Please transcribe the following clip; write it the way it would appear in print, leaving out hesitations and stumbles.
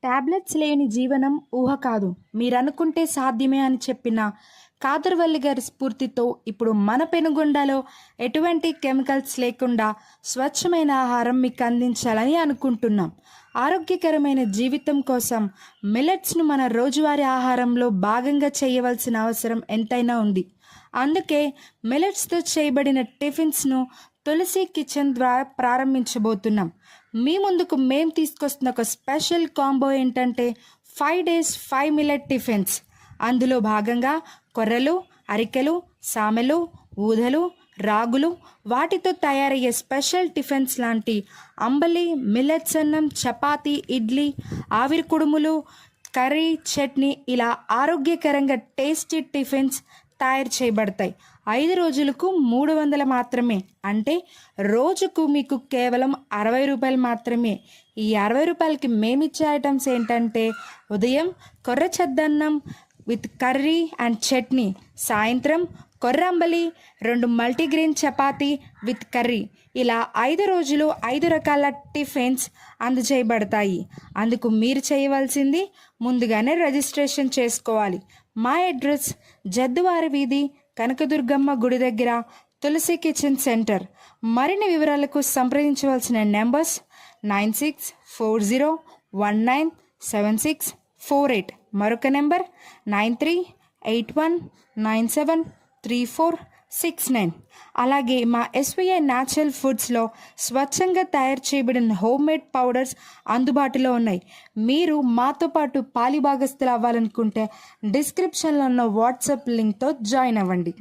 Tablets లేని జీవనం ఊహ కాదు, మీరనుకుంటే సాధ్యమే అని చెప్పిన కాదర్వల్లి గారి స్ఫూర్తితో ఇప్పుడు మన పెనుగొండలో ఎటువంటి కెమికల్స్ లేకుండా స్వచ్ఛమైన ఆహారం మీకు అందించాలని అనుకుంటున్నాం. ఆరోగ్యకరమైన జీవితం కోసం మిల్లెట్స్ను మన రోజువారీ ఆహారంలో భాగంగా చేయవలసిన అవసరం ఎంతైనా ఉంది. అందుకే మిల్లెట్స్తో చేయబడిన టిఫిన్స్ను తులసి కిచెన్ ద్వారా ప్రారంభించబోతున్నాం. మీ ముందుకు మేము తీసుకొస్తున్న ఒక స్పెషల్ కాంబో ఏంటంటే 5 days 5 మిల్లెట్ టిఫిన్స్. అందులో భాగంగా కొర్రలు, అరికెలు, సామెలు, ఊదలు, రాగులు, వాటితో తయారయ్యే స్పెషల్ టిఫిన్స్ లాంటి అంబలి, మిల్లెట్స్ అన్నం, చపాతీ, ఇడ్లీ, ఆవిరి కుడుములు, కర్రీ, చట్నీ ఇలా ఆరోగ్యకరంగా టేస్టీ టిఫిన్స్ తయారు చేయబడతాయి. 5 రోజులకు 300 మాత్రమే, అంటే రోజుకు మీకు కేవలం 60 రూపాయలు మాత్రమే. ఈ 60 రూపాయలకి మేమిచ్చే ఐటమ్స్ ఏంటంటే ఉదయం కొర్ర చద్దన్నం విత్ కర్రీ అండ్ చట్నీ, సాయంత్రం కొర్రంబలి, 2 మల్టీగ్రెయిన్ చపాతీ విత్ కర్రీ. ఇలా 5 రోజులు 5 రకాల టిఫిన్స్ అందజేయబడతాయి. అందుకు మీరు చేయవలసింది ముందుగానే రిజిస్ట్రేషన్ చేసుకోవాలి. మా అడ్రస్ జద్దువారి వీధి, కనకదుర్గమ్మ గుడి దగ్గర, తులసి కిచెన్ సెంటర్. మరిన్ని వివరాలకు సంప్రదించవలసిన నెంబర్స్ 9640197648. మరొక నెంబర్ 9381973469. అలాగే మా SBI న్యాచురల్ ఫుడ్స్లో స్వచ్ఛంగా తయారు చేయబడిన హోమ్మేడ్ పౌడర్స్ అందుబాటులో ఉన్నాయి. మీరు మాతో పాటు పాలిభాగస్తులు అవ్వాలనుకుంటే డిస్క్రిప్షన్లో ఉన్న వాట్సాప్ లింక్తో జాయిన్ అవ్వండి.